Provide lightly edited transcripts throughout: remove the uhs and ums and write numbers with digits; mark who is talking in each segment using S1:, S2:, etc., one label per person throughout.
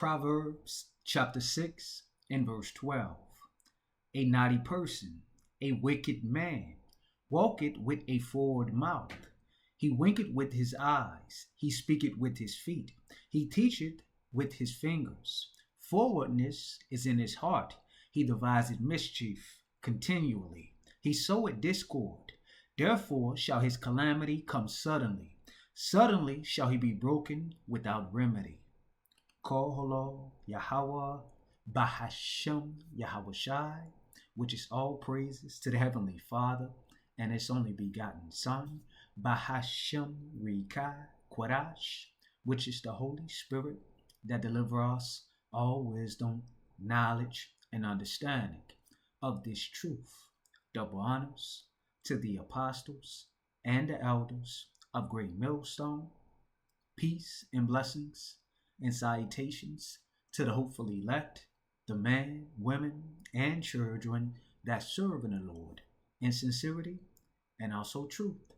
S1: Proverbs chapter 6 and verse 12. A naughty person, a wicked man, walketh with a forward mouth. He winketh with his eyes, he speaketh with his feet, he teacheth with his fingers. Forwardness is in his heart, he deviseth mischief continually. He soweth discord, therefore shall his calamity come suddenly. Suddenly shall he be broken without remedy. Koholo Yahweh Bahashem Yahweh Shai, which is all praises to the Heavenly Father and His only begotten Son, Bahashem Rikai Quadash, which is the Holy Spirit that deliver us all wisdom, knowledge, and understanding of this truth. Double honors to the apostles and the elders of Great Millstone. Peace and blessings and salutations to the hopeful elect, the men, women, and children that serve in the Lord in sincerity and also truth,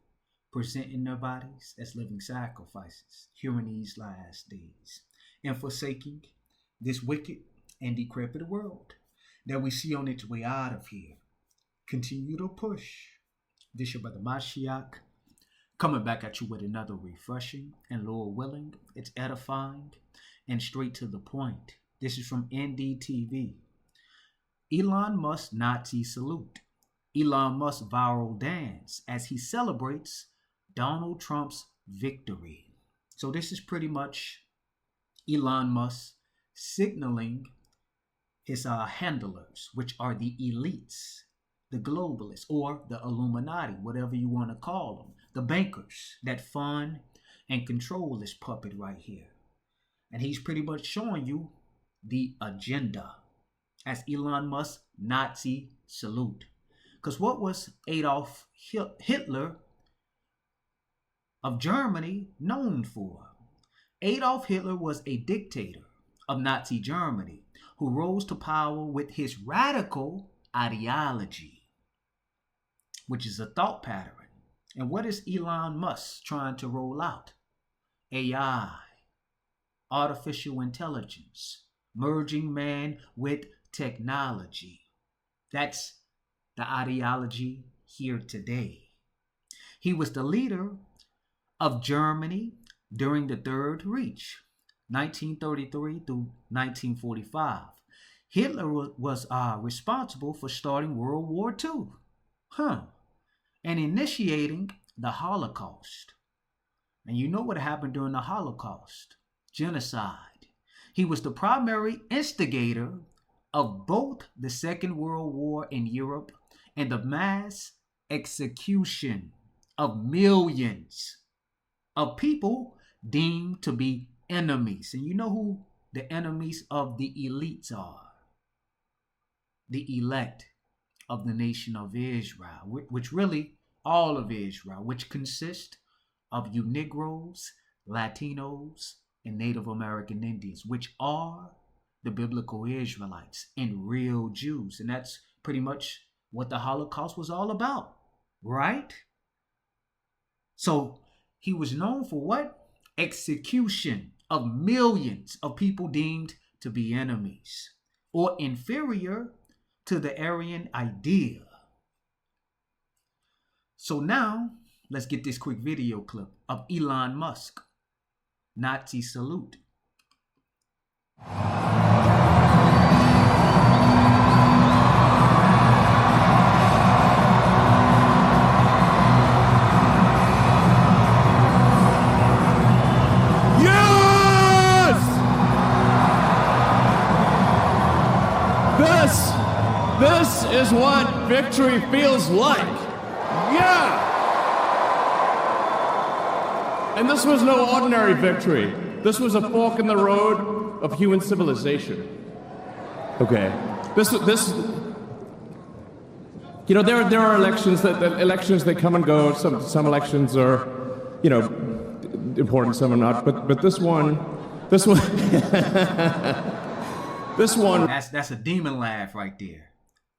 S1: presenting their bodies as living sacrifices here in these last days, and forsaking this wicked and decrepit world that we see on its way out of here. Continue to push. This your brother Mashiach, coming back at you with another refreshing and, Lord willing, it's edifying and straight to the point. This is from NDTV. Elon Musk Nazi salute. Elon Musk viral dance as he celebrates Donald Trump's victory. So this is pretty much Elon Musk signaling his handlers, which are the elites, the globalists, or the Illuminati, whatever you want to call them, the bankers that fund and control this puppet right here. And he's pretty much showing you the agenda as Elon Musk Nazi salute. Because what was Adolf Hitler of Germany known for? Adolf Hitler was a dictator of Nazi Germany who rose to power with his radical ideology, which is a thought pattern. And what is Elon Musk trying to roll out? AI, artificial intelligence, merging man with technology. That's the ideology here today. He was the leader of Germany during the Third Reich, 1933 through 1945. Hitler was responsible for starting World War II, and initiating the Holocaust. And you know what happened during the Holocaust? Genocide. He was the primary instigator of both the Second World War in Europe and the mass execution of millions of people deemed to be enemies. And you know who the enemies of the elites are? The elect of the nation of Israel, which really all of Israel, which consists of you Negroes, Latinos, and Native American Indians, which are the biblical Israelites and real Jews. And that's pretty much what the Holocaust was all about, right? So he was known for what? Execution of millions of people deemed to be enemies or inferior to the Aryan idea. So now let's get this quick video clip of Elon Musk Nazi salute.
S2: This is what victory feels like. Yeah! And this was no ordinary victory. This was a fork in the road of human civilization. Okay. This you know, there are elections that come and go. Some elections are, you know, important, some are not. But this one this one
S1: That's a demon laugh right there.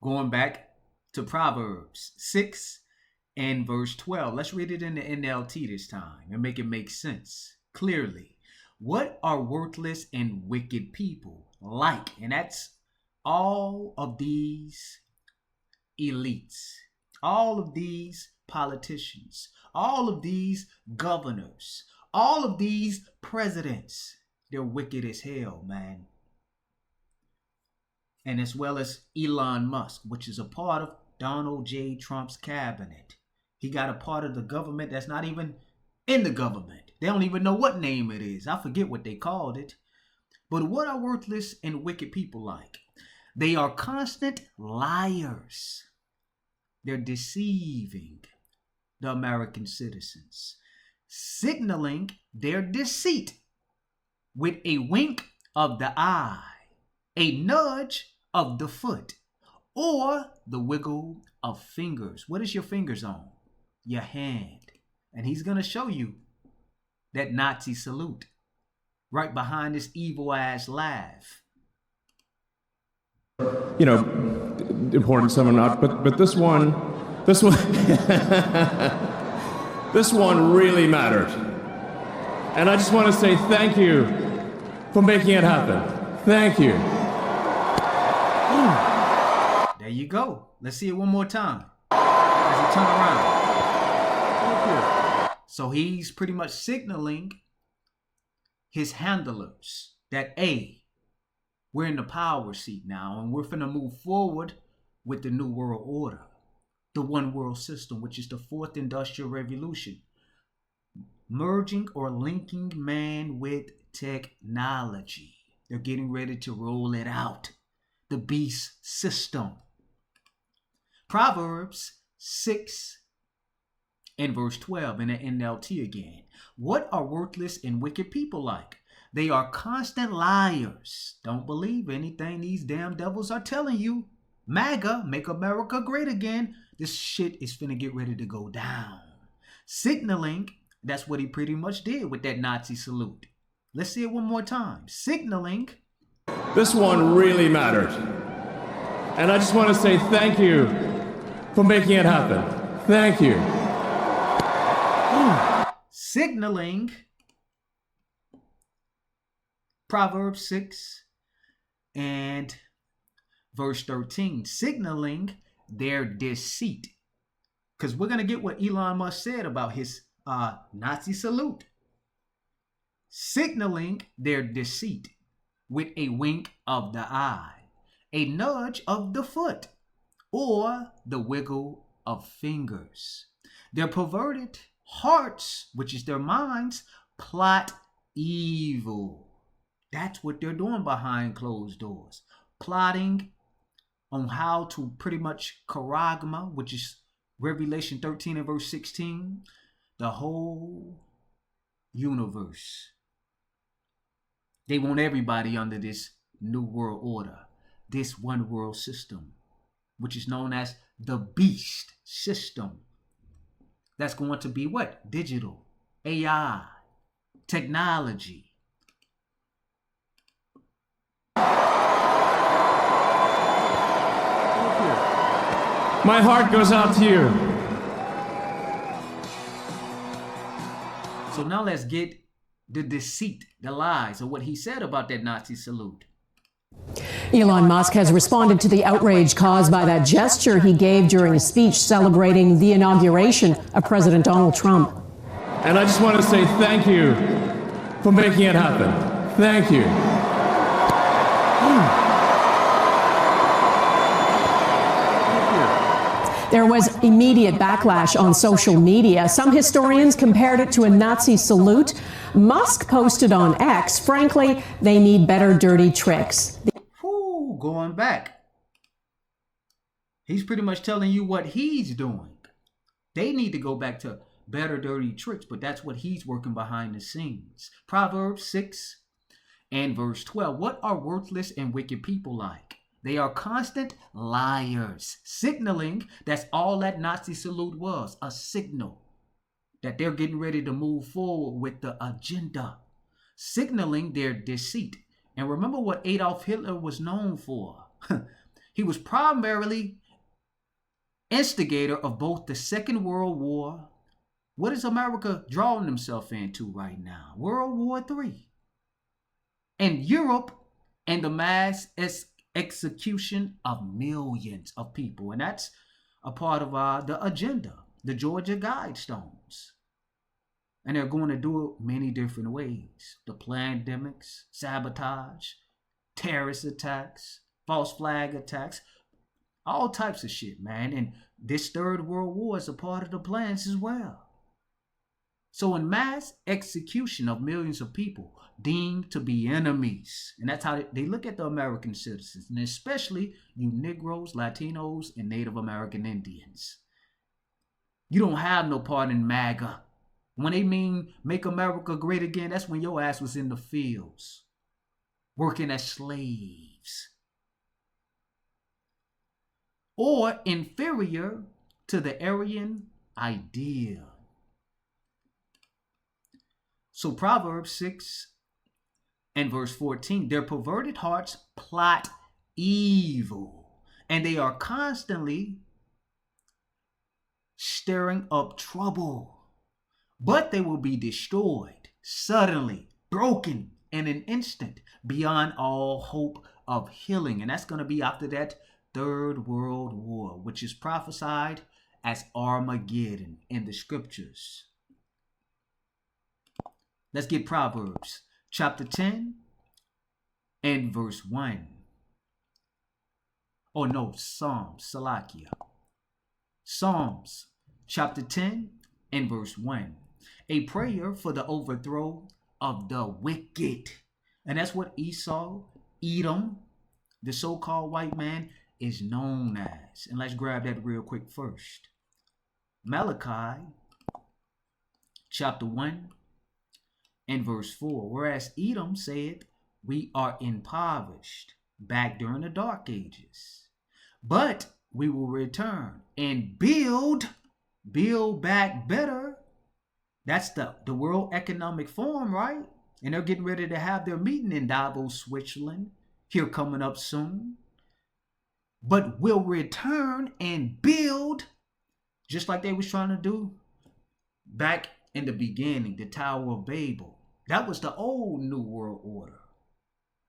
S1: Going back to Proverbs 6 and verse 12. Let's read it in the NLT this time and make it make sense clearly. What are worthless and wicked people like? And that's all of these elites, all of these politicians, all of these governors, all of these presidents. They're wicked as hell, man. And as well as Elon Musk, which is a part of Donald J. Trump's cabinet. He got a part of the government that's not even in the government. They don't even know what name it is. I forget what they called it. But what are worthless and wicked people like? They are constant liars. They're deceiving the American citizens, signaling their deceit with a wink of the eye, a nudge of the foot, or the wiggle of fingers. What is your fingers on? Your hand. And he's going to show you that Nazi salute right behind this evil ass laugh.
S2: You know, important, some are not, but this one, this one really mattered. And I just want to say thank you for making it happen. Thank you.
S1: There you go. Let's see it one more time as he turn around. Thank you. So he's pretty much signaling his handlers that, A, we're in the power seat now, and we're finna move forward with the New World Order, the One World System, which is the Fourth Industrial Revolution, merging or linking man with technology. They're getting ready to roll it out, the beast system. Proverbs 6 and verse 12 in the NLT again. What are worthless and wicked people like? They are constant liars. Don't believe anything these damn devils are telling you. MAGA, make America great again. This shit is finna get ready to go down. Signaling, that's what he pretty much did with that Nazi salute. Let's see it one more time. Signaling.
S2: This one really mattered. And I just want to say thank you for making it happen. Thank you.
S1: Signaling. Proverbs 6 and verse 13. Signaling their deceit. Because we're going to get what Elon Musk said about his Nazi salute. Signaling their deceit with a wink of the eye, a nudge of the foot, or the wiggle of fingers. Their perverted hearts, which is their minds, plot evil. That's what they're doing behind closed doors. Plotting on how to pretty much charagma, which is Revelation 13 and verse 16, the whole universe. They want everybody under this new world order, this one world system, which is known as the beast system. That's going to be what? Digital, AI, technology.
S2: My heart goes out to you.
S1: So now let's get the deceit, the lies, of what he said about that Nazi salute.
S3: Elon Musk has responded to the outrage caused by that gesture he gave during a speech celebrating the inauguration of President Donald Trump.
S2: And I just want to say thank you for making it happen. Thank you.
S3: There was immediate backlash on social media. Some historians compared it to a Nazi salute. Musk posted on X, frankly, they need better dirty tricks.
S1: Going back. He's pretty much telling you what he's doing. They need to go back to better dirty tricks, but that's what he's working behind the scenes. Proverbs 6 and verse 12. What are worthless and wicked people like? They are constant liars, signaling that's all that Nazi salute was, a signal that they're getting ready to move forward with the agenda, signaling their deceit. And remember what Adolf Hitler was known for. He was primarily instigator of both the Second World War. What is America drawing themselves into right now? World War III. And Europe and the mass execution of millions of people. And that's a part of the agenda, the Georgia Guidestones. And they're going to do it many different ways. The pandemics, sabotage, terrorist attacks, false flag attacks, all types of shit, man. And this third world war is a part of the plans as well. So in mass execution of millions of people deemed to be enemies, and that's how they look at the American citizens, and especially you Negroes, Latinos, and Native American Indians. You don't have no part in MAGA. When they mean make America great again, that's when your ass was in the fields, working as slaves. Or inferior to the Aryan idea. So Proverbs 6 and verse 14, their perverted hearts plot evil, and they are constantly stirring up trouble. But they will be destroyed, suddenly, broken in an instant, beyond all hope of healing. And that's going to be after that Third World War, which is prophesied as Armageddon in the scriptures. Let's get Proverbs chapter 10 and verse 1. Oh no, Psalms, Salakia. Psalms chapter 10 and verse 1. A prayer for the overthrow of the wicked. And that's what Esau, Edom, the so-called white man, is known as. And let's grab that real quick first. Malachi chapter 1 and verse 4. Whereas Edom said, we are impoverished back during the dark ages, but we will return and build back better. That's the World Economic Forum, right? And they're getting ready to have their meeting in Davos, Switzerland, here coming up soon. But we'll return and build, just like they was trying to do back in the beginning, the Tower of Babel. That was the old New World Order,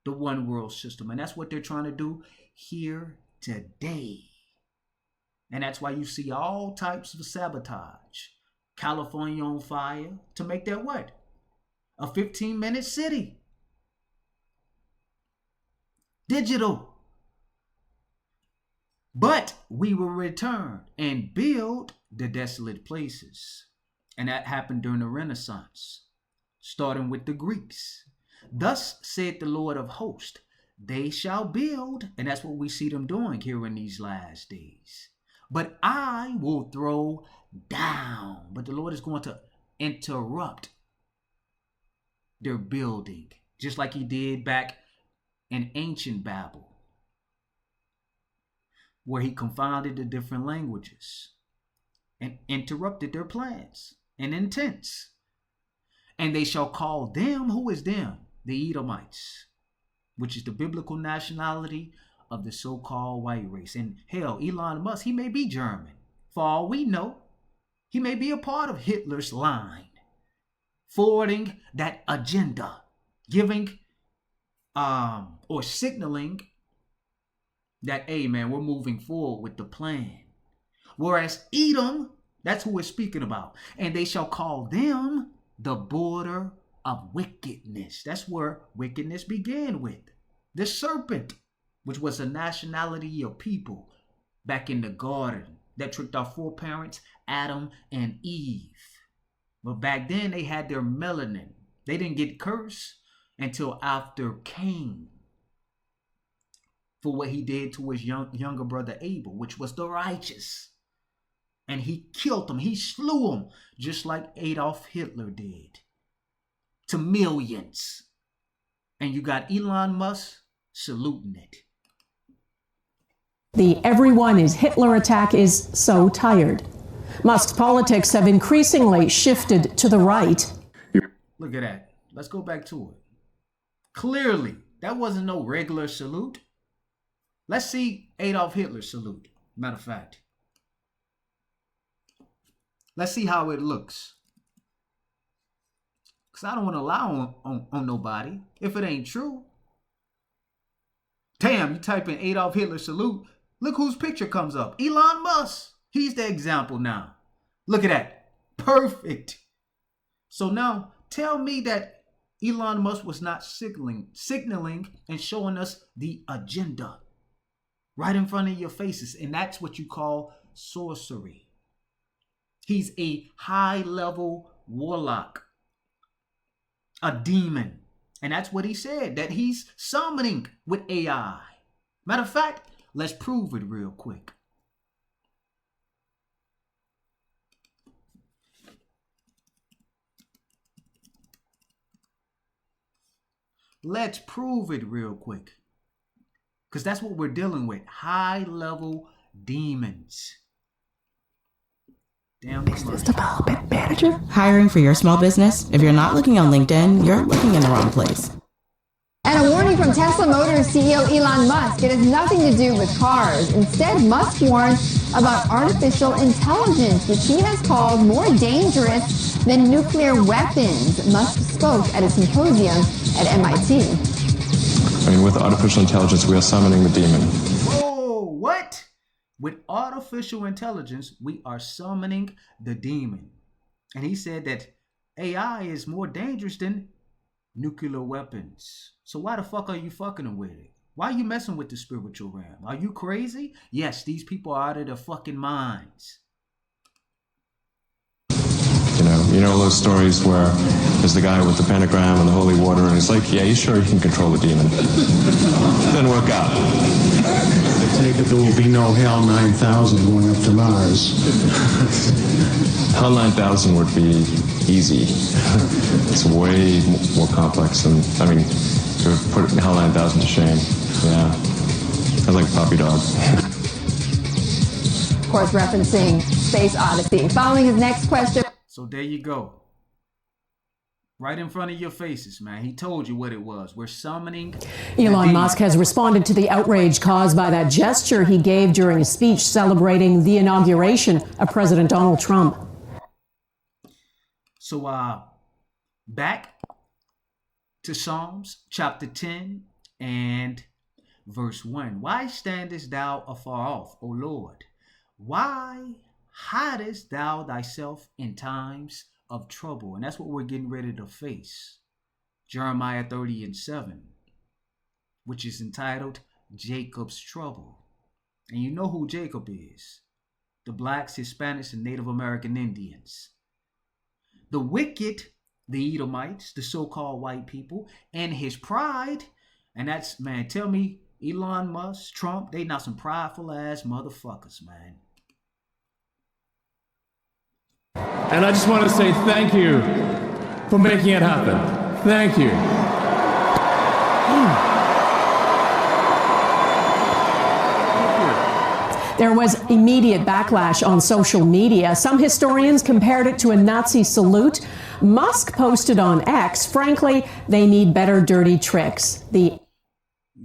S1: the one world system. And that's what they're trying to do here today. And that's why you see all types of sabotage. California on fire to make that what? A 15-minute city. Digital. But we will return and build the desolate places. And that happened during the Renaissance, starting with the Greeks. Thus said the Lord of hosts, they shall build, and that's what we see them doing here in these last days. But I will throw down. But the Lord is going to interrupt their building, just like he did back in ancient Babel, where he confounded the different languages and interrupted their plans and intents. And they shall call them, who is them? The Edomites, which is the biblical nationality of the so-called white race. And hell, Elon Musk, he may be German. For all we know, he may be a part of Hitler's line, forwarding that agenda, giving or signaling that, hey man, we're moving forward with the plan. Whereas Edom, that's who we're speaking about. And they shall call them the border of wickedness. That's where wickedness began with. The serpent, which was a nationality of people back in the garden that tricked our foreparents, Adam and Eve. But back then they had their melanin. They didn't get cursed until after Cain, for what he did to his younger brother Abel, which was the righteous. And he killed him. He slew him, just like Adolf Hitler did, to millions. And you got Elon Musk saluting it.
S3: The everyone is Hitler attack is so tired. Musk's politics have increasingly shifted to the right.
S1: Look at that. Let's go back to it. Clearly, that wasn't no regular salute. Let's see Adolf Hitler's salute. Matter of fact. Let's see how it looks. Because I don't want to lie on nobody if it ain't true. Damn, you type in Adolf Hitler salute. Look whose picture comes up. Elon Musk. He's the example now. Look at that. Perfect. So now tell me that Elon Musk was not signaling and showing us the agenda right in front of your faces. And that's what you call sorcery. He's a high-level warlock, a demon. And that's what he said, that he's summoning with AI. Matter of fact, let's prove it real quick. Let's prove it real quick. Because that's what we're dealing with. High-level demons. Damn.
S4: Business development manager. Hiring for your small business? If you're not looking on LinkedIn, you're looking in the wrong place.
S5: And a warning from Tesla Motors CEO Elon Musk. It has nothing to do with cars. Instead, Musk warns about artificial intelligence, which he has called more dangerous than nuclear weapons. Musk spoke at a symposium at MIT.
S6: I mean, with artificial intelligence, we are summoning the demon.
S1: Whoa, what? With artificial intelligence, we are summoning the demon. And he said that AI is more dangerous than nuclear weapons. So why the fuck are you fucking with it? Why are you messing with the spiritual realm? Are you crazy? Yes, these people are out of their fucking minds.
S6: You know those stories where there's the guy with the pentagram and the holy water, and he's like, yeah, you sure you can control the demon? Doesn't work out.
S7: I take it there will be no HAL 9000 going up to Mars.
S6: HAL 9000 would be easy. It's way more complex than, I mean, to put HAL 9000 to shame. Yeah. Sounds like a puppy dog.
S5: Of course, referencing Space Odyssey. Following his next question.
S1: So there you go. Right in front of your faces, man. He told you what it was. We're summoning.
S3: Elon Musk has responded to the outrage caused by that gesture he gave during a speech celebrating the inauguration of President Donald Trump.
S1: So, back to Psalms chapter 10 and verse 1. Why standest thou afar off, O Lord? Why hidest thou thyself in times of trouble? And that's what we're getting ready to face. Jeremiah 30 and 7, which is entitled Jacob's Trouble. And you know who Jacob is. The blacks, Hispanics, and Native American Indians. The wicked, the Edomites, the so-called white people, and his pride. And that's, man, tell me, Elon Musk, Trump, they not some prideful ass motherfuckers, man.
S2: And I just want to say thank you for making it happen. Thank you.
S3: There was immediate backlash on social media. Some historians compared it to a Nazi salute. Musk posted on X, frankly, they need better dirty tricks.
S1: You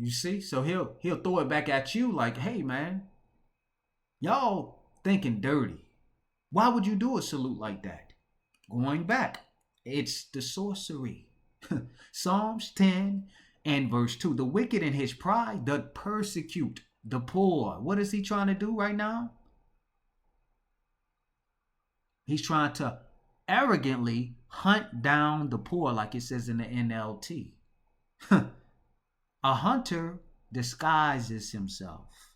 S1: see? So he'll throw it back at you like, hey, man, y'all thinking dirty. Why would you do a salute like that? Going back, it's the sorcery. Psalms 10 and verse 2. The wicked in his pride doth persecute the poor. What is he trying to do right now? He's trying to arrogantly hunt down the poor, like it says in the NLT. A hunter disguises himself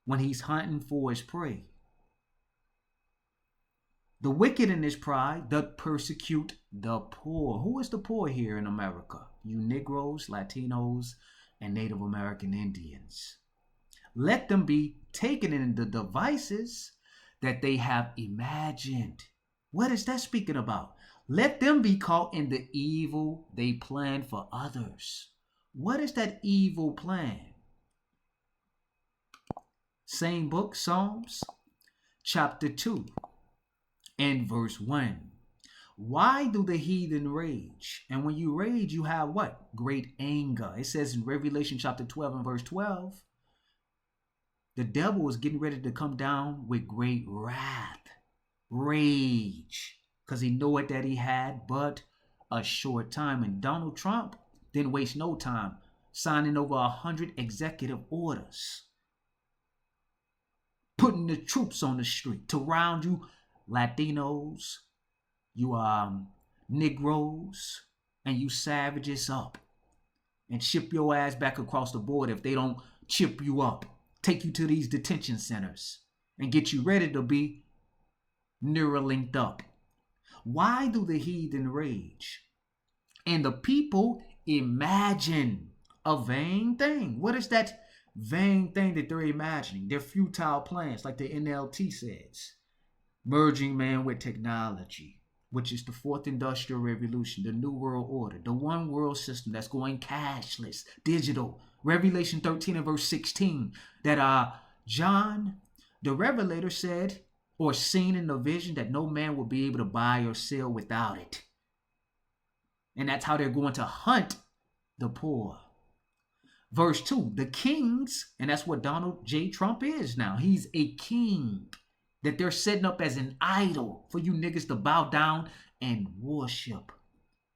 S1: when he's hunting for his prey. The wicked in his pride doth persecute the poor. Who is the poor here in America? You Negroes, Latinos, and Native American Indians. Let them be taken in the devices that they have imagined. What is that speaking about? Let them be caught in the evil they plan for others. What is that evil plan? Same book, Psalms, chapter 2 and verse 1. Why do the heathen rage? And when you rage, you have what? Great anger. It says in Revelation chapter 12 and verse 12, the devil is getting ready to come down with great wrath, rage. because he knew it that he had but a short time. And Donald Trump didn't waste no time signing over 100 executive orders, putting the troops on the street to round you Latinos, you Negroes, and you savages up and ship your ass back across the border if they don't chip you up, take you to these detention centers and get you ready to be Neuralinked up. Why do the heathen rage and the people imagine a vain thing? What is that vain thing that they're imagining? They're futile plans, like the NLT says. Merging man with technology, which is the fourth industrial revolution, the new world order, the one world system that's going cashless, digital. Revelation 13 and verse 16, that John, the Revelator, said or seen in the vision that no man will be able to buy or sell without it. And that's how they're going to hunt the poor. Verse 2, the kings, and that's what Donald J. Trump is now. He's a king that they're setting up as an idol for you niggas to bow down and worship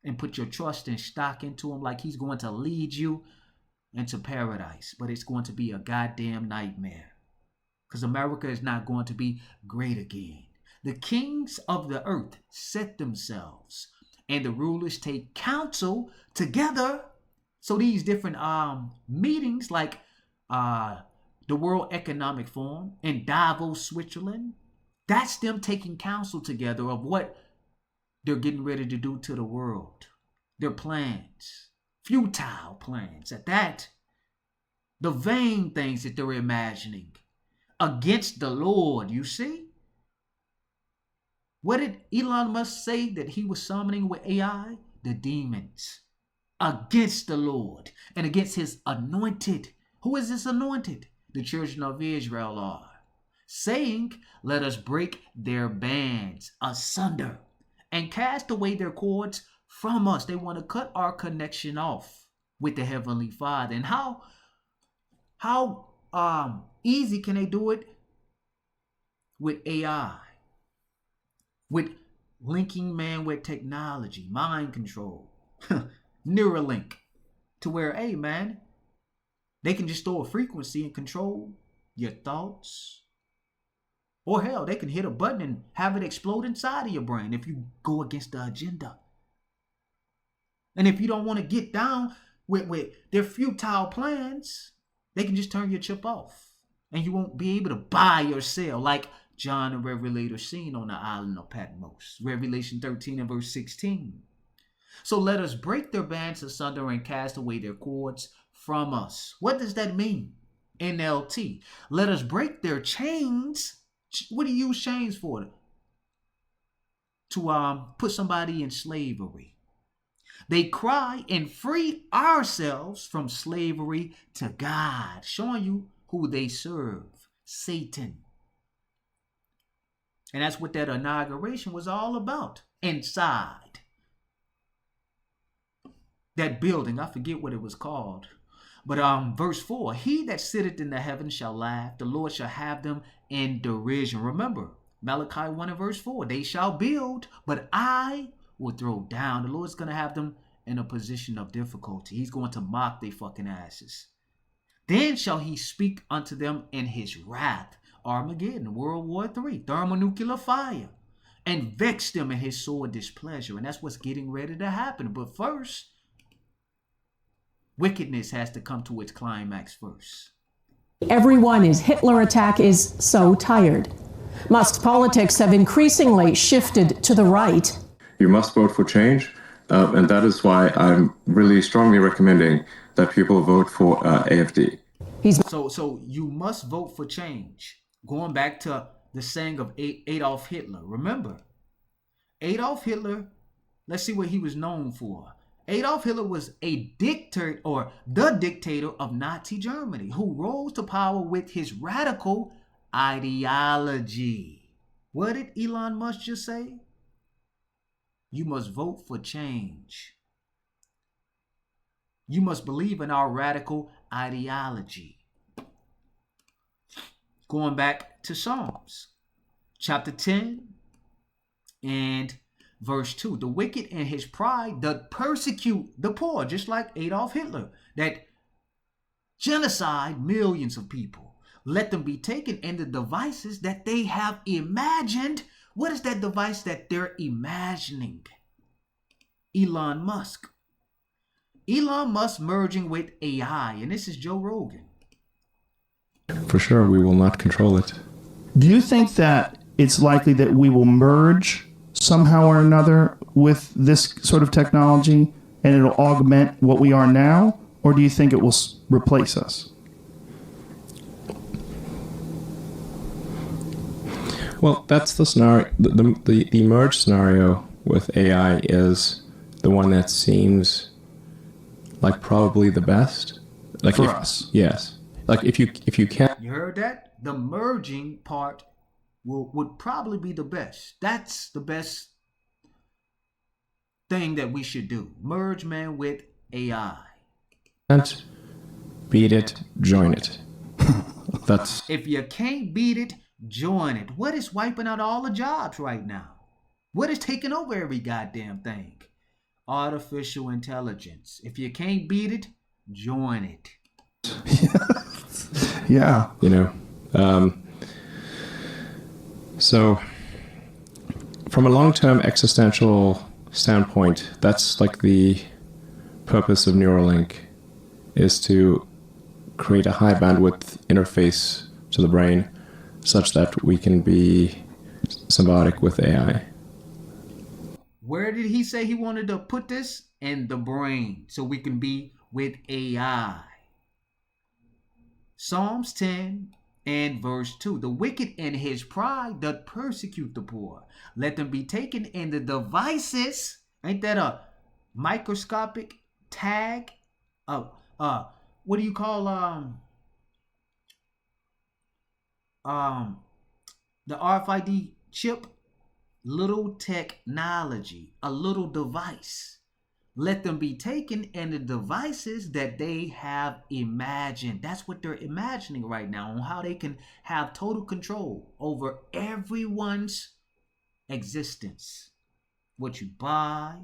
S1: and put your trust and stock into him like he's going to lead you into paradise. But it's going to be a goddamn nightmare because America is not going to be great again. The kings of the earth set themselves and the rulers take counsel together. So these different meetings like the World Economic Forum in Davos, Switzerland, that's them taking counsel together of what they're getting ready to do to the world. Their plans, futile plans at that. The vain things that they're imagining against the Lord, you see? What did Elon Musk say that he was summoning with AI? The demons. Against the Lord and against his anointed. Who is this anointed? The children of Israel are. Saying, let us break their bands asunder and cast away their cords from us. They want to cut our connection off with the Heavenly Father. And how easy can they do it? With AI. With linking man with technology, mind control, Neuralink, to where, hey man, they can just throw a frequency and control your thoughts. Or hell, they can hit a button and have it explode inside of your brain if you go against the agenda. And if you don't want to get down with their futile plans, they can just turn your chip off. And you won't be able to buy or sell like John the Revelator seen on the island of Patmos. Revelation 13 and verse 16. So let us break their bands asunder and cast away their cords from us. What does that mean? NLT. Let us break their chains. What do you use chains for? To put somebody in slavery. They cry and free ourselves from slavery to God, showing you who they serve, Satan. And that's what that inauguration was all about. Inside that building, I forget what it was called. But verse 4, he that sitteth in the heavens shall laugh, the Lord shall have them in derision. Remember, Malachi 1 and verse 4, they shall build, but I will throw down. The Lord's going to have them in a position of difficulty. He's going to mock their fucking asses. Then shall he speak unto them in his wrath, Armageddon, World War III, thermonuclear fire, and vex them in his sore displeasure. And that's what's getting ready to happen. But first, wickedness has to come to its climax first.
S3: Everyone is Hitler attack is so tired. Musk's politics have increasingly shifted to the right.
S6: You must vote for change, and that is why I'm really strongly recommending that people vote for AFD.
S1: So you must vote for change. Going back to the saying of Adolf Hitler. Remember, Adolf Hitler, let's see what he was known for. Adolf Hitler was a dictator, or the dictator of Nazi Germany, who rose to power with his radical ideology. What did Elon Musk just say? You must vote for change. You must believe in our radical ideology. Going back to Psalms, chapter 10 and Verse 2, the wicked in his pride doth persecute the poor, just like Adolf Hitler, that genocide millions of people. Let them be taken in the devices that they have imagined. What is that device that they're imagining? Elon Musk. Elon Musk merging with AI, and this is Joe Rogan.
S2: For sure, we will not control it.
S8: Do you think that it's likely that we will merge somehow or another with this sort of technology and it'll augment what we are now? Or do you think it will replace us?
S2: Well, that's the scenario. The merge scenario with AI is the one that seems like probably the best. Like
S8: for us.
S2: Yes. Like if you can.
S1: You heard that? The merging part would probably be the best. That's the best thing that we should do. Merge man with AI.
S2: Can't beat it, join it. That's
S1: If you can't beat it, join it. What is wiping out all the jobs right now? What is taking over every goddamn thing? Artificial intelligence. If you can't beat it, join it.
S8: Yeah.
S2: So from a long-term existential standpoint, that's like the purpose of Neuralink, is to create a high bandwidth interface to the brain such that we can be symbiotic with AI.
S1: Where did he say he wanted to put this? In the brain, so we can be with AI. Psalms 10 and verse 2. The wicked in his pride doth persecute the poor. Let them be taken in the devices. Ain't that a microscopic tag? What do you call the RFID chip? Little technology, a little device. Let them be taken in the devices that they have imagined. That's what they're imagining right now, on how they can have total control over everyone's existence. What you buy,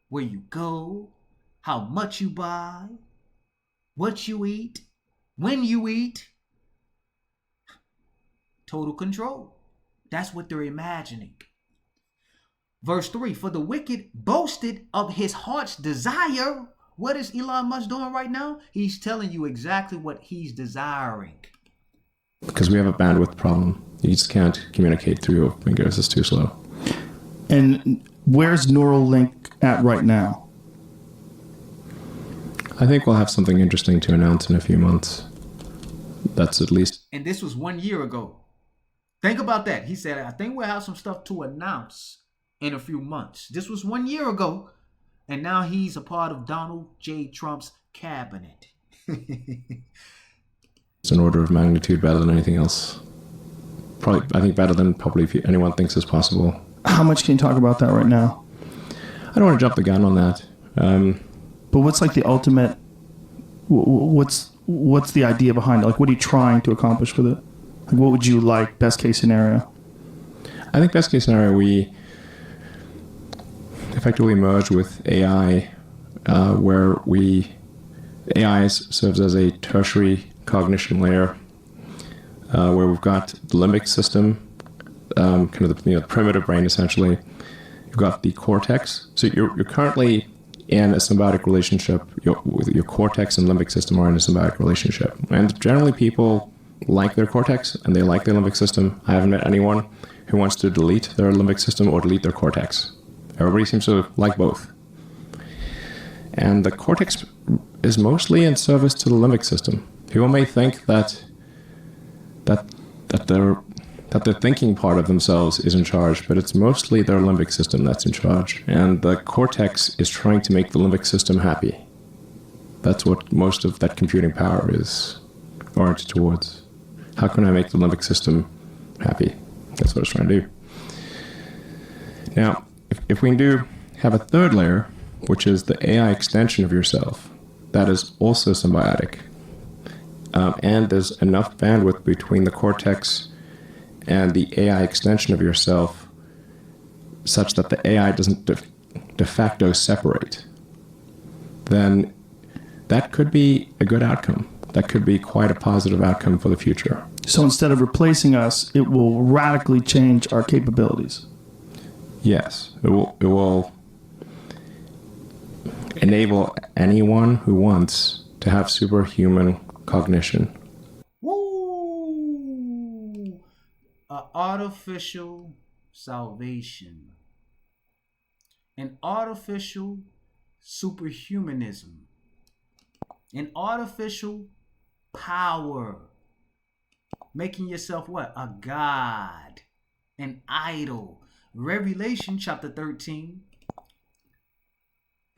S1: where you go, how much you buy, what you eat, when you eat. Total control. That's what they're imagining. Verse 3, for the wicked boasted of his heart's desire. What is Elon Musk doing right now? He's telling you exactly what he's desiring.
S2: Because we have a bandwidth problem. You just can't communicate through your fingers. It's too slow.
S8: And where's Neuralink at right now?
S2: I think we'll have something interesting to announce in a few months. That's at least.
S1: And this was 1 year ago. Think about that. He said, I think we'll have some stuff to announce in a few months. This was 1 year ago, and now he's a part of Donald J. Trump's cabinet.
S2: It's an order of magnitude better than anything else. Probably, I think better than probably anyone thinks is possible.
S8: How much can you talk about that right now?
S2: I don't want to jump the gun on that.
S8: But what's like the ultimate? What's the idea behind it? Like, what are you trying to accomplish with it? Like, what would you like? Best case scenario.
S2: I think best case scenario, we effectively merge with AI, where AI serves as a tertiary cognition layer, where we've got the limbic system, kind of the primitive brain essentially. You've got the cortex. So you're currently in a symbiotic relationship. Your cortex and limbic system are in a symbiotic relationship, and generally people like their cortex and they like their limbic system. I haven't met anyone who wants to delete their limbic system or delete their cortex. Everybody seems to like both. And the cortex is mostly in service to the limbic system. People may think that the thinking part of themselves is in charge, but it's mostly their limbic system that's in charge. And the cortex is trying to make the limbic system happy. That's what most of that computing power is oriented towards. How can I make the limbic system happy? That's what it's trying to do. Now, if we have a third layer, which is the AI extension of yourself, that is also symbiotic, and there's enough bandwidth between the cortex and the AI extension of yourself such that the AI doesn't de facto separate, then that could be a good outcome. That could be quite a positive outcome for the future.
S8: So instead of replacing us, it will radically change our capabilities.
S2: Yes, it will enable anyone who wants to have superhuman cognition.
S1: Woo! Artificial salvation. An artificial superhumanism. An artificial power. Making yourself what? A god. An idol. Revelation chapter 13.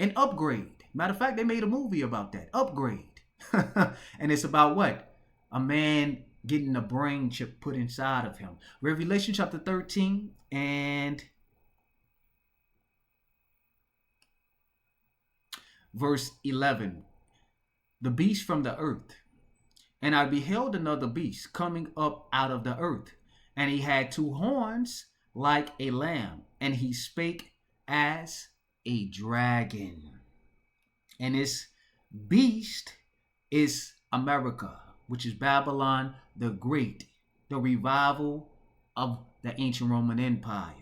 S1: An upgrade. Matter of fact, they made a movie about that. Upgrade. And it's about what? A man getting a brain chip put inside of him. Revelation chapter 13 and verse 11. The beast from the earth. And I beheld another beast coming up out of the earth. And he had 2 horns like a lamb. And he spake as a dragon. And this beast is America, which is Babylon the Great, the revival of the ancient Roman Empire.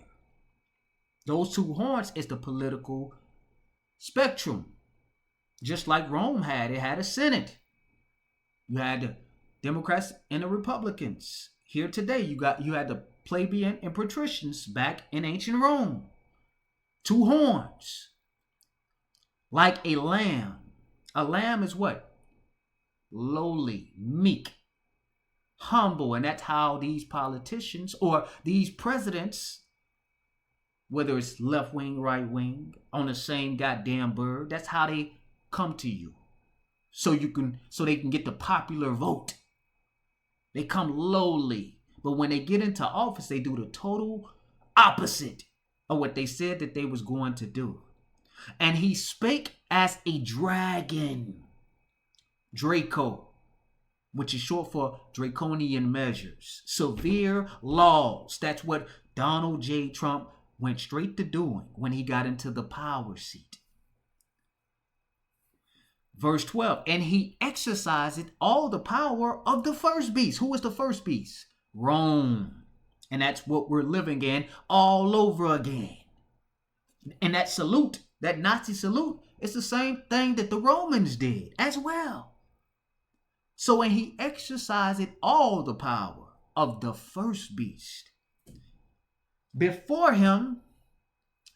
S1: Those 2 horns is the political spectrum. Just like Rome had, it had a Senate. You had the Democrats and the Republicans. Here today, you had the plebeian and patricians back in ancient Rome. 2 horns. Like a lamb. A lamb is what? Lowly, meek, humble. And that's how these politicians or these presidents, whether it's left wing, right wing, on the same goddamn bird, that's how they come to you. So they can get the popular vote. They come lowly. But when they get into office, they do the total opposite of what they said that they was going to do. And he spake as a dragon. Draco, which is short for draconian measures. Severe laws. That's what Donald J. Trump went straight to doing when he got into the power seat. Verse 12, and he exercised all the power of the first beast. Who was the first beast? Rome. And that's what we're living in all over again. And that salute, that Nazi salute, it's the same thing that the Romans did as well. So when he exercised all the power of the first beast before him,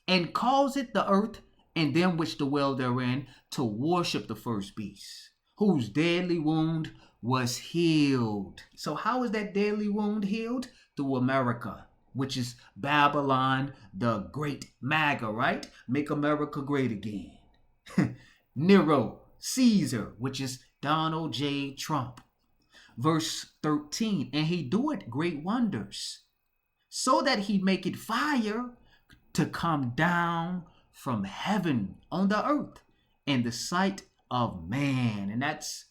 S1: and caused it the earth and them which dwell therein to worship the first beast, whose deadly wound was healed. So how is that deadly wound healed? Through America, which is Babylon the Great, MAGA, right? Make America great again. Nero, Caesar, which is Donald J. Trump. Verse 13, and he doeth great wonders, so that he maketh fire to come down from heaven on the earth in the sight of man. And that's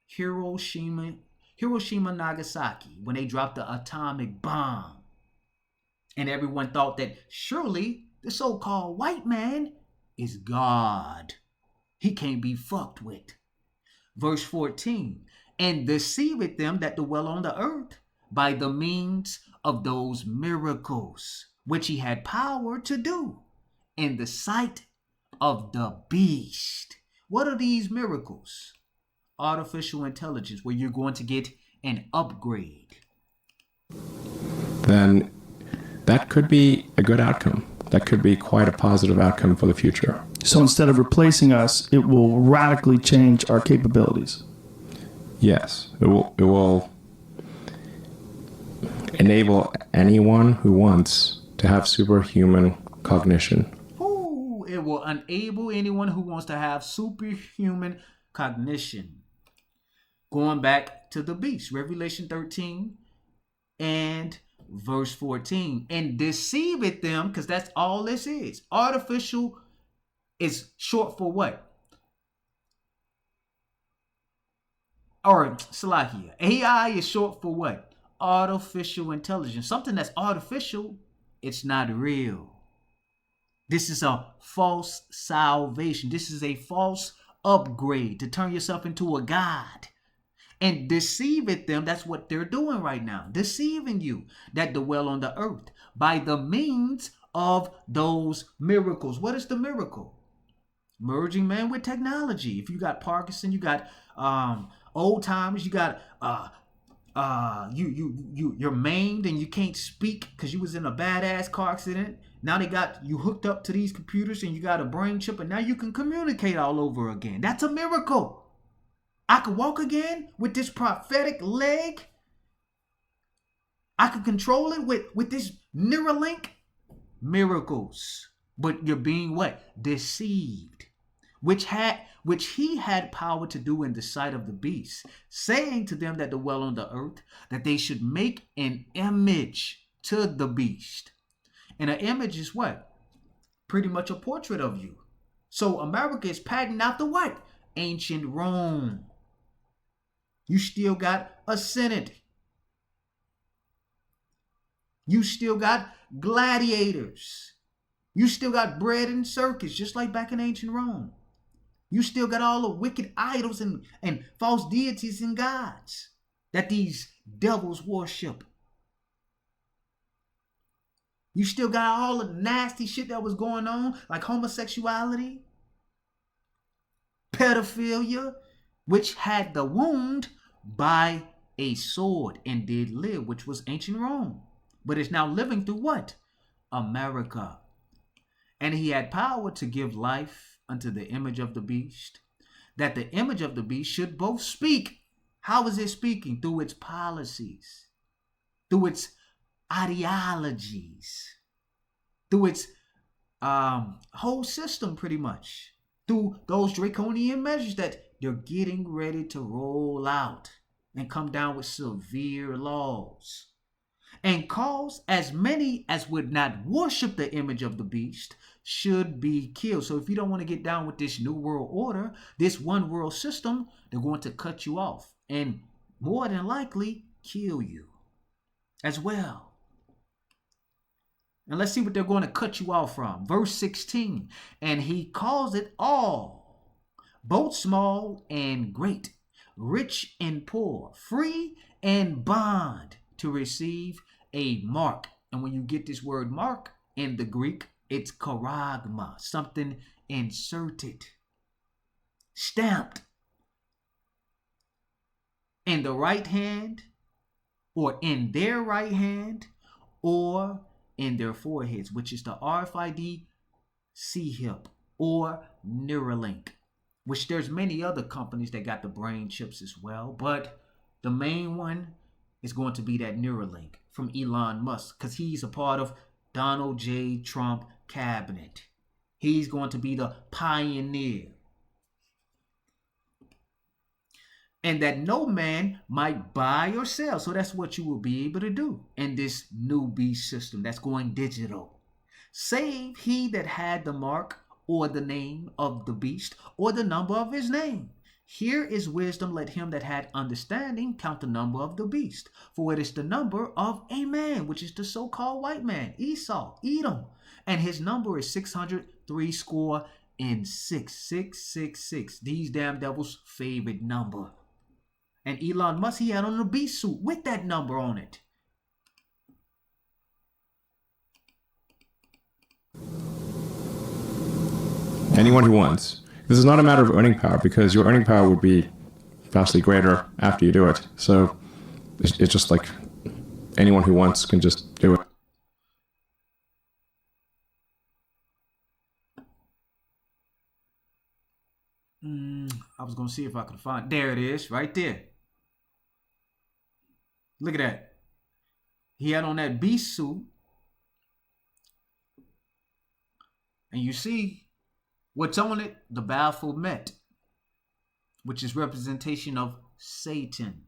S1: Hiroshima, Nagasaki, when they dropped the atomic bomb. And everyone thought that surely the so-called white man is God. He can't be fucked with. Verse 14, and deceiveth them that dwell on the earth by the means of those miracles which he had power to do in the sight of the beast. What are these miracles? Artificial intelligence, where you're going to get an upgrade.
S2: Then that could be a good outcome. That could be quite a positive outcome for the future.
S8: So instead of replacing us, it will radically change our capabilities.
S2: Yes, it will enable anyone who wants to have superhuman cognition.
S1: Ooh, it will enable anyone who wants to have superhuman cognition. Going back to the beast, Revelation 13 and verse 14. And deceiveth them, because that's all this is. Artificial is short for what? Or Salakia. AI is short for what? Artificial intelligence. Something that's artificial, it's not real. This is a false salvation. This is a false upgrade to turn yourself into a god and deceiveth them. That's what they're doing right now, deceiving you that dwell on the earth by the means of those miracles. What is the miracle? Merging man with technology. If you got Parkinson, you got old timers, you got you're maimed and you can't speak because you was in a badass car accident. Now they got you hooked up to these computers and you got a brain chip and now you can communicate all over again. That's a miracle. I could walk again with this prophetic leg. I could control it with this Neuralink. Miracles. But you're being what? Deceived. Which he had power to do in the sight of the beast, saying to them that dwell on the earth that they should make an image to the beast. And an image is what? Pretty much a portrait of you. So America is patenting out the what? Ancient Rome. You still got a Senate. You still got gladiators. You still got bread and circus, just like back in ancient Rome. You still got all the wicked idols and false deities and gods that these devils worship. You still got all the nasty shit that was going on, like homosexuality, pedophilia, which had the wound by a sword and did live, which was ancient Rome. But it's now living through what? America. And he had power to give life unto the image of the beast, that the image of the beast should both speak. How is it speaking? Through its policies, through its ideologies, through its whole system, pretty much, through those draconian measures that they're getting ready to roll out and come down with severe laws and cause as many as would not worship the image of the beast should be killed. So if you don't want to get down with this new world order, this one world system, they're going to cut you off and more than likely kill you as well. And let's see what they're going to cut you off from. Verse 16, and he calls it all, both small and great, rich and poor, free and bond, to receive a mark. And when you get this word mark in the Greek, it's charagma, something inserted, stamped in the right hand, or in their right hand, or in their foreheads, which is the RFID C-HIP or Neuralink, which there's many other companies that got the brain chips as well, but the main one is going to be that Neuralink from Elon Musk, because he's a part of Donald J. Trump cabinet. He's going to be the pioneer. And that no man might buy or sell. So that's what you will be able to do in this new beast system that's going digital. Save he that had the mark or the name of the beast or the number of his name. Here is wisdom. Let him that had understanding count the number of the beast. For it is the number of a man, which is the so-called white man, Esau, Edom. And his number is 666. 666. These damn devils' favorite number. And Elon Musk, he had on a beast suit with that number on it.
S2: Anyone who wants. This is not a matter of earning power, because your earning power would be vastly greater after you do it. So it's just like anyone who wants can just do it.
S1: I was going to see if I could find. There it is, right there. Look at that. He had on that beast suit. And you see what's on it? The Baphomet, which is representation of Satan.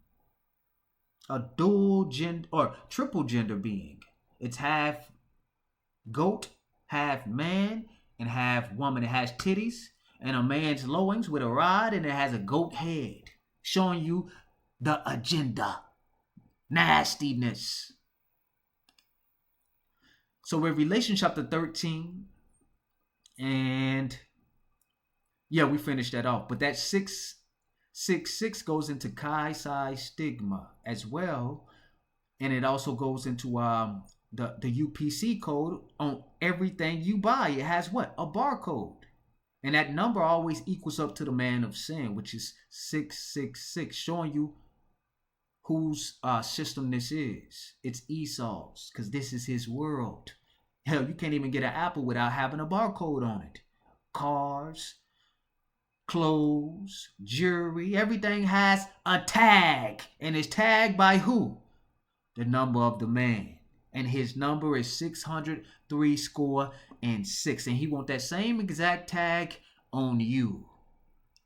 S1: A dual gender or triple gender being. It's half goat, half man, and half woman. It has titties and a man's loins with a rod, and it has a goat head, showing you the agenda. Nastiness. So Revelation chapter 13, And yeah, we finished that off. But that 666 goes into chi psi stigma as well. And it also goes into the UPC code on everything you buy. It has what? A barcode. And that number always equals up to the man of sin, which is 666, showing you whose system this is. It's Esau's, because this is his world. Hell, you can't even get an apple without having a barcode on it. Cars, clothes, jewelry, everything has a tag. And it's tagged by who? The number of the man. And his number is 603 score and 6. And he want that same exact tag on you.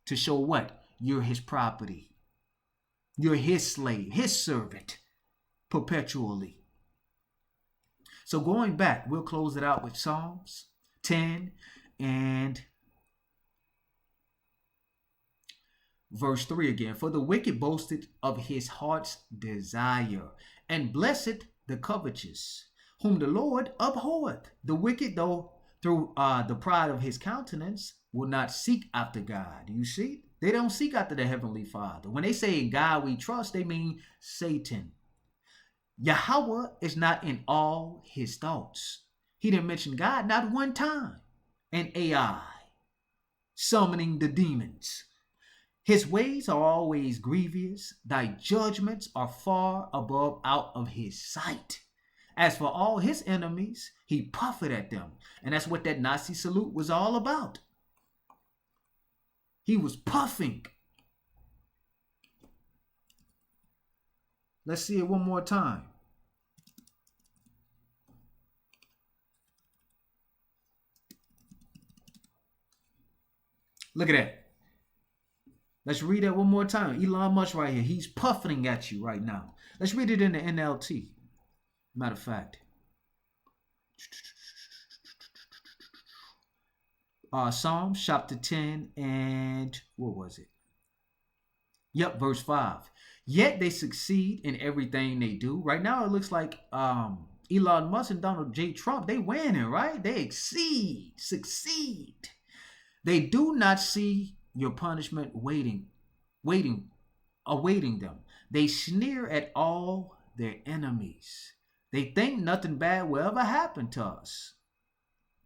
S1: To show what? You're his property. You're his slave, his servant, perpetually. So going back, we'll close it out with Psalms 10 and verse 3 again. For the wicked boasted of his heart's desire, and blessed the covetous, whom the Lord abhorreth. The wicked, though through the pride of his countenance, will not seek after God. You see? They don't seek after the Heavenly Father. When they say in God we trust, they mean Satan. Yahweh is not in all his thoughts. He didn't mention God not one time. And AI, summoning the demons. His ways are always grievous. Thy judgments are far above out of his sight. As for all his enemies, he puffeth at them. And that's what that Nazi salute was all about. He was puffing. Let's see it one more time. Look at that. Let's read that one more time. Elon Musk right here. He's puffing at you right now. Let's read it in the NLT. Matter of fact. Psalms chapter 10 and what was it? Yep, verse 5. Yet they succeed in everything they do. Right now it looks like Elon Musk and Donald J. Trump, they winning, right? They succeed. They do not see your punishment awaiting them. They sneer at all their enemies. They think nothing bad will ever happen to us.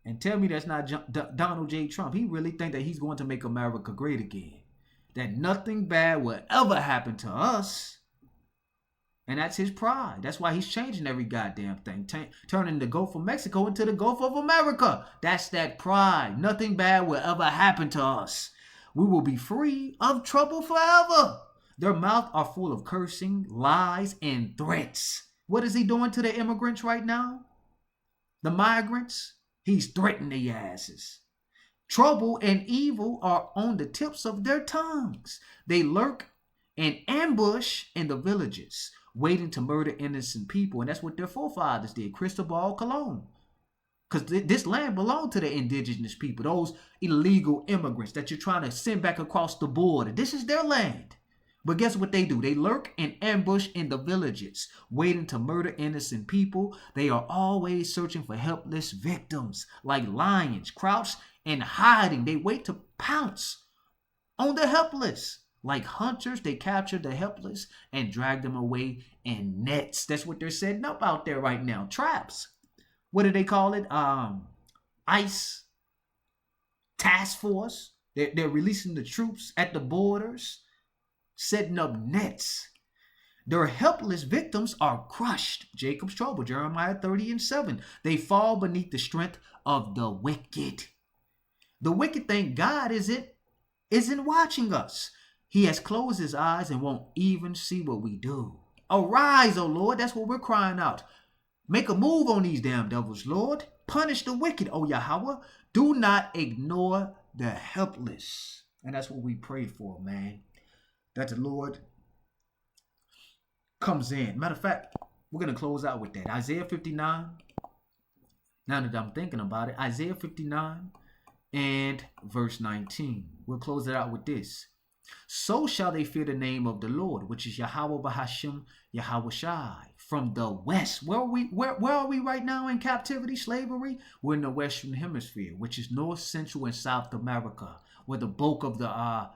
S1: And tell me that's not Donald J. Trump. He really think that he's going to make America great again. That nothing bad will ever happen to us. And that's his pride. That's why he's changing every goddamn thing. Turning the Gulf of Mexico into the Gulf of America. That's that pride. Nothing bad will ever happen to us. We will be free of trouble forever. Their mouths are full of cursing, lies, and threats. What is he doing to the immigrants right now? The migrants? He's threatening their asses. Trouble and evil are on the tips of their tongues. They lurk and ambush in the villages, waiting to murder innocent people. And that's what their forefathers did, Cristobal Colon. Because this land belonged to the indigenous people, those illegal immigrants that you're trying to send back across the border. This is their land. But guess what they do? They lurk and ambush in the villages, waiting to murder innocent people. They are always searching for helpless victims, like lions, crouched and hiding. They wait to pounce on the helpless. Like hunters, they capture the helpless and drag them away in nets. That's what they're setting up out there right now. Traps. What do they call it? ICE task force. They're releasing the troops at the borders, setting up nets. Their helpless victims are crushed. Jacob's trouble, Jeremiah 30:7. They fall beneath the strength of the wicked. The wicked think God isn't watching us. He has closed his eyes and won't even see what we do. Arise, O Lord. That's what we're crying out. Make a move on these damn devils, Lord. Punish the wicked, O Yahweh. Do not ignore the helpless. And that's what we pray for, man. That the Lord comes in. Matter of fact, we're going to close out with that. Isaiah 59. Now that I'm thinking about it, Isaiah 59 and verse 19. We'll close it out with this. So shall they fear the name of the Lord, which is Yahweh Bahashim Yahweh Shai. From the west. Where are we right now in captivity, slavery? We're in the Western Hemisphere, which is North, Central, and South America, where the bulk of the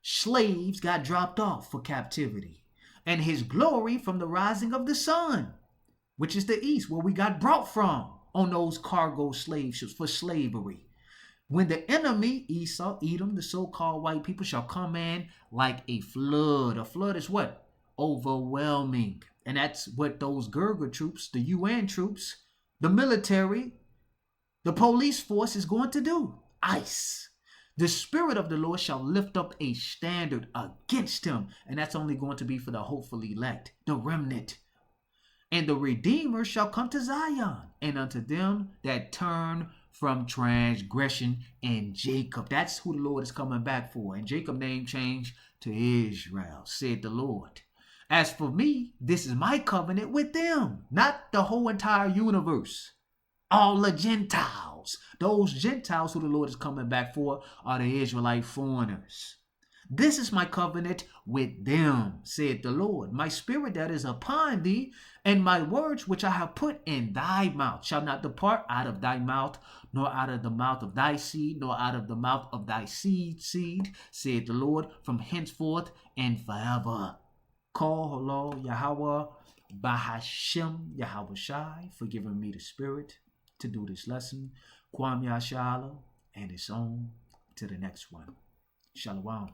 S1: slaves got dropped off for captivity. And his glory from the rising of the sun, which is the east, where we got brought from on those cargo slave ships for slavery. When the enemy, Esau, Edom, the so-called white people, shall come in like a flood. A flood is what? Overwhelming. And that's what those Gerger troops, the UN troops, the military, the police force is going to do. ICE. The Spirit of the Lord shall lift up a standard against him. And that's only going to be for the hopeful elect, the remnant. And the Redeemer shall come to Zion, and unto them that turn from transgression in Jacob. That's who the Lord is coming back for. And Jacob name changed to Israel, said the Lord. As for me, this is my covenant with them, not the whole entire universe. All the Gentiles. Those Gentiles who the Lord is coming back for are the Israelite foreigners. This is my covenant with them, said the Lord. My spirit that is upon thee, and my words which I have put in thy mouth shall not depart out of thy mouth, nor out of the mouth of thy seed, nor out of the mouth of thy seed, said the Lord, from henceforth and forever. Call hello Yahweh Bahashim Yahweh Shai for giving me the spirit to do this lesson. Kwam Yashala, and it's on to the next one. Shalom.